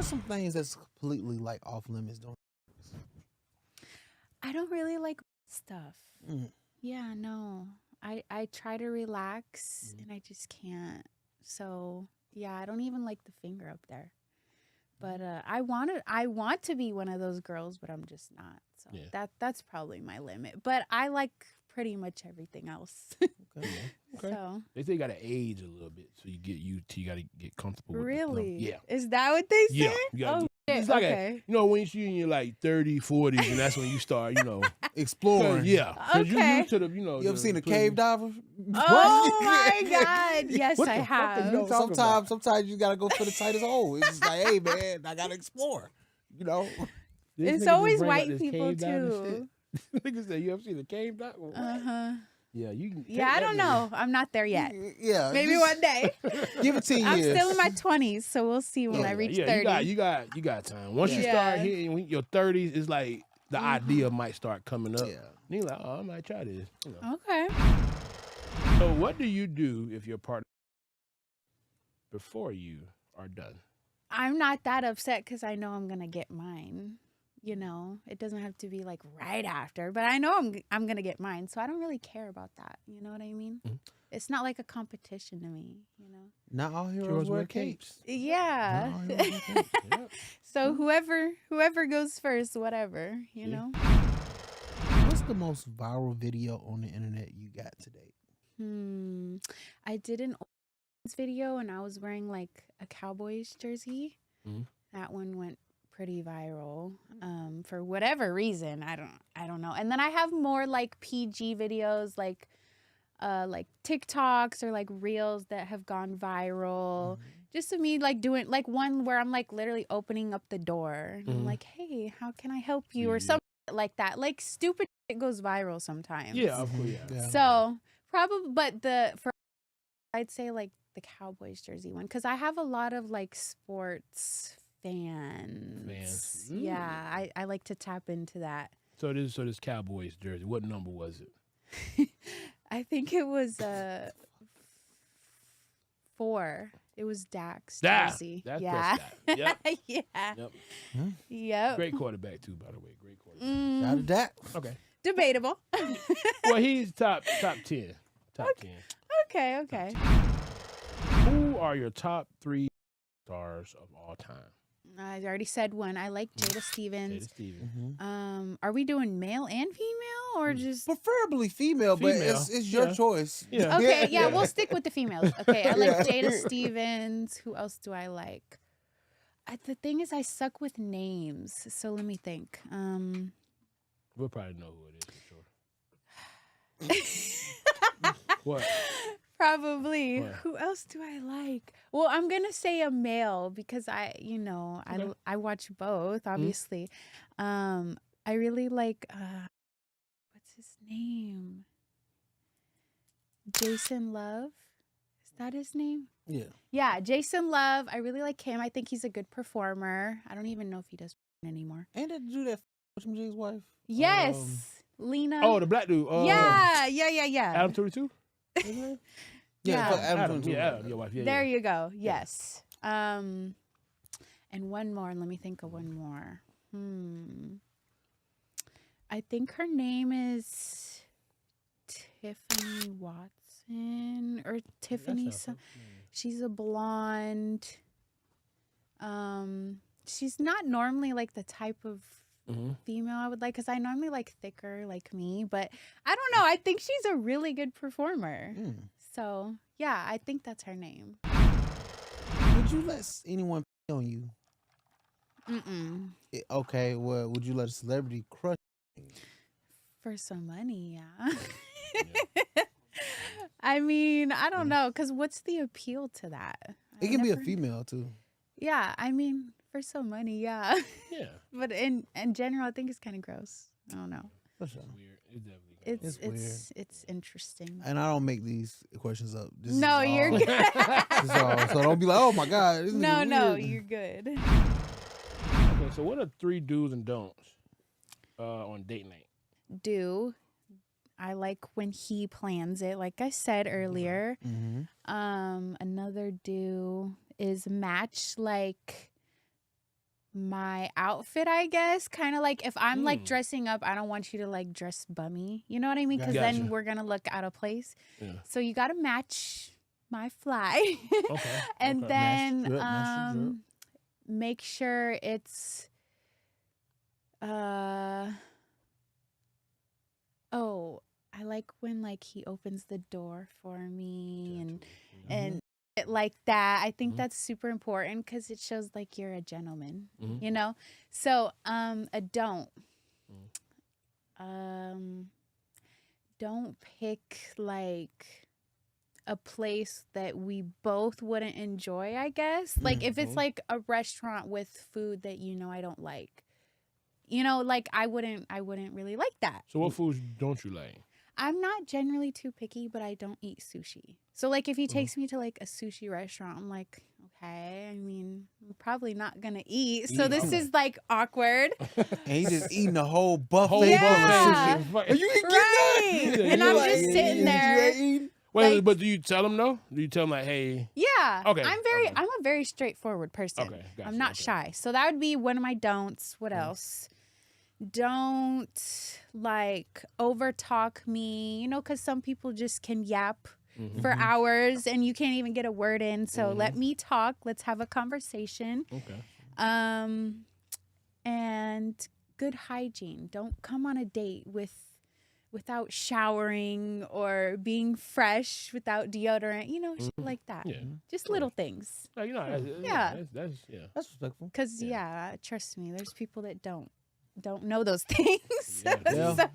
are some things that's completely like off limits? Don't. I don't really like stuff. Mm. Yeah, no. I try to relax and I just can't. So yeah, I don't even like the finger up there. But I want to be one of those girls, but I'm just not. So that's probably my limit. But I like pretty much everything else. Okay. Okay. So They say you gotta age a little bit, so you gotta get comfortable with really, yeah. is that what they say? Yeah, you gotta Oh get, shit. it's like Okay. when you in your like 30s, 40s, and that's when you start, Exploring. yeah. 'Cause you Okay. used to the, You ever seen a cave diver? Oh my God! Yes, What I the fuck are have. you You know, talking about? sometimes you gotta go for the tightest hole. It's just like, hey man, I gotta explore. You know. This It's nigga just always bring up white this people cave dive and too. shit. Nigga said, you ever seen a cave dive? What? Uh-huh. Yeah, you can. Yeah, I don't know. I'm not there yet. Yeah. Maybe just one day. Give it 10 I'm years. still in my 20s, so we'll see when I reach 30. You got time. Once you Yeah. start hitting your 30s, it's like the idea might start coming up. Yeah. And you're like, oh, I might try this. Okay. So what do you do if your partner before you are done? I'm not that upset because I know I'm gonna get mine. You know, it doesn't have to be like right after, but I know I'm gonna get mine, so I don't really care about that. You know what I mean? Mm-hmm. It's not like a competition to me. You know? Not all heroes wear capes. Yeah. Not all heroes wear capes. Yep. So whoever goes first, whatever. You Yeah. know. What's the most viral video on the internet you got to date? I did an video and I was wearing like a Cowboys jersey. Mhm. That one went pretty viral for whatever reason. I don't know. And then I have more like PG videos like TikToks or like reels that have gone viral. Just of me like doing like one where I'm like literally opening up the door and I'm like, hey, how can I help you? Or something like that. Like stupid shit goes viral sometimes. Yeah, of course. Yeah. So probably, but I'd say like the Cowboys jersey one because I have a lot of like sports fans. Yeah, I like to tap into that. So this Cowboys jersey, what number was it? I think it was 4. It was Dak's Dak. jersey. That's yeah. Prescott. Yep. Yeah. Yep. Yep. Great quarterback too, by the way. Great quarterback. Shout out to Dak. Okay. Debatable. Well, he's top 10. Top 10. Okay. Who are your top 3 stars of all time? I already said one. I like Jada Stevens. Jada Stevens. Are we doing male and female or just Preferably female, but Female. it's your choice. Yeah. Okay, yeah, we'll stick with the females. Okay, I like Jada Stevens. Who else do I like? The thing is, I suck with names, so let me think. We'll probably know who it is for sure. What? Probably. What? Who else do I like? Well, I'm gonna say a male because I watch both, obviously. I really like what's his name? Jason Love. Is that his name? Yeah. Yeah, Jason Love. I really like him. I think he's a good performer. I don't even know if he does anymore. And that dude that from Jay's wife. Yes, Lena. Oh, the black dude. yeah. Adam 22? Yeah. fuck Adam. Yeah, Adam, your wife. Yeah, There yeah. you go. Yes. And one more. Let me think of one more. I think her name is Tiffany Watson or Tiffany. She's a blonde. She's not normally like the type of female I would like because I normally like thicker like me, but I don't know. I think she's a really good performer. So yeah, I think that's her name. Would you let anyone pee on you? Okay, well, would you let a celebrity crush you? For some money, yeah. I mean, I don't know, because what's the appeal to that? It can be a female too. Yeah, I mean, for some money, yeah. Yeah. But in general, I think it's kind of gross. I don't know. For sure. Weird. It's definitely It's weird. It's interesting. And I don't make these questions up. This No, is you're all- good. this is all. So don't be like, oh my God. This nigga No, weird. you're good. Okay, so what are 3 do's and don'ts on date night? I like when he plans it, like I said earlier. Mm-hmm. Another do is match like my outfit, I guess. Kind of like if I'm like dressing up, I don't want you to like dress bummy. You know what I mean? Because Gotcha. then we're gonna look out of place. Yeah. So you gotta match my fly. Okay. And Okay. then Match the drip. make sure it's oh, I like when like he opens the door for me and it like that. I think that's super important because it shows like you're a gentleman, you know? So a don't. Don't pick like a place that we both wouldn't enjoy, I guess. Like if it's like a restaurant with food that you know I don't like. You know, like I wouldn't really like that. So what foods don't you like? I'm not generally too picky, but I don't eat sushi. So like if he takes me to like a sushi restaurant, I'm like, okay, I mean, I'm probably not gonna eat. So this is like awkward. And he just eating the whole buffet. Whole Yeah. buffet. You ain't Right. Yeah, And you I'm like- just sitting there. Wait, like- but do you tell them though? Do you tell them like, hey? Yeah. Okay, I'm a very straightforward person. Okay, gotcha, I'm not okay. shy. So that would be one of my don'ts. What else? Don't like over talk me, you know, because some people just can yap for hours and you can't even get a word in. So let me talk. Let's have a conversation. Okay. And good hygiene. Don't come on a date without showering or being fresh without deodorant, you know, shit like that. Yeah. Just little things. No, you know, Yeah. that's That's respectful. Because trust me, there's people that don't know those things. Yeah. So,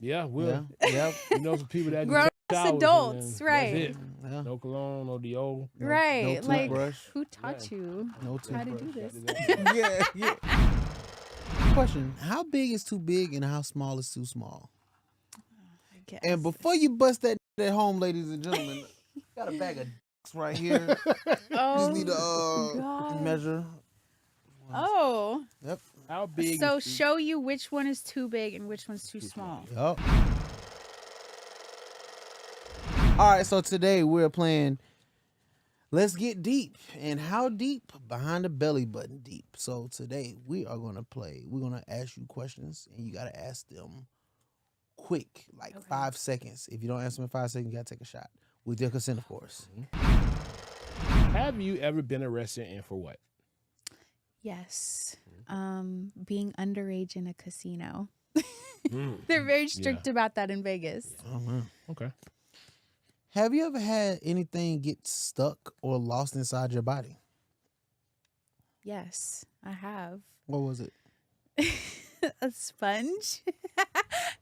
Yeah, we'll. Yeah. You know, some people that Grown just showers and adults, then right. That's it. Yeah. No cologne, no Dio. right. No Like, toothbrush. who taught you No how to toothbrush. do this? Yeah. Question: how big is too big and how small is too small? I guess. And before you bust that at home, ladies and gentlemen, got a bag of dicks right here. Oh, Just need to God. measure. Oh. Yep. How big? So is show you which one is too big and which one's too small. Yep. All right, so today we're playing Let's Get Deep. And how deep? Behind the belly button deep. So today we're going to ask you questions and you got to ask them quick, like 5 seconds. If you don't answer them in 5 seconds, you got to take a shot. With your consent, of course. Have you ever been arrested and for what? Yes. Being underage in a casino. They're very strict about that in Vegas. Oh, man. Okay. Have you ever had anything get stuck or lost inside your body? Yes, I have. What was it? A sponge.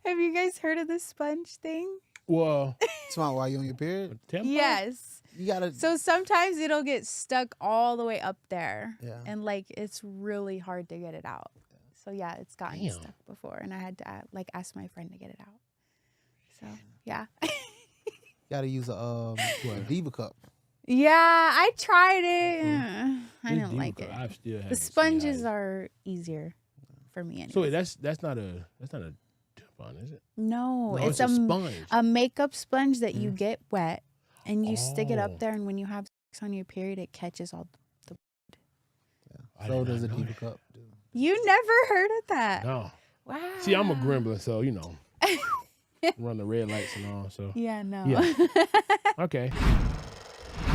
Have you guys heard of the sponge thing? Well, It's not while you're on your period. tampon? Yes. You got to. So sometimes it'll get stuck all the way up there. Yeah. And like it's really hard to get it out. So yeah, it's gotten Damn. stuck before and I had to ask my friend to get it out. So yeah. Got to use a Diva cup. Yeah, I tried it. I didn't like it. I still haven't The seen sponges how are easier for me anyway. So wait, that's not a tampon, is it? No, No, it's a sponge. a makeup sponge that you get wet and you stick it Oh. up there and when you have sex on your period it catches all the I So did does a not know Diva that. cup. Do. You never heard of that? No. Wow. See, I'm a gremlin, so you know, run the red lights and all. So Yeah, no. Yeah. Okay.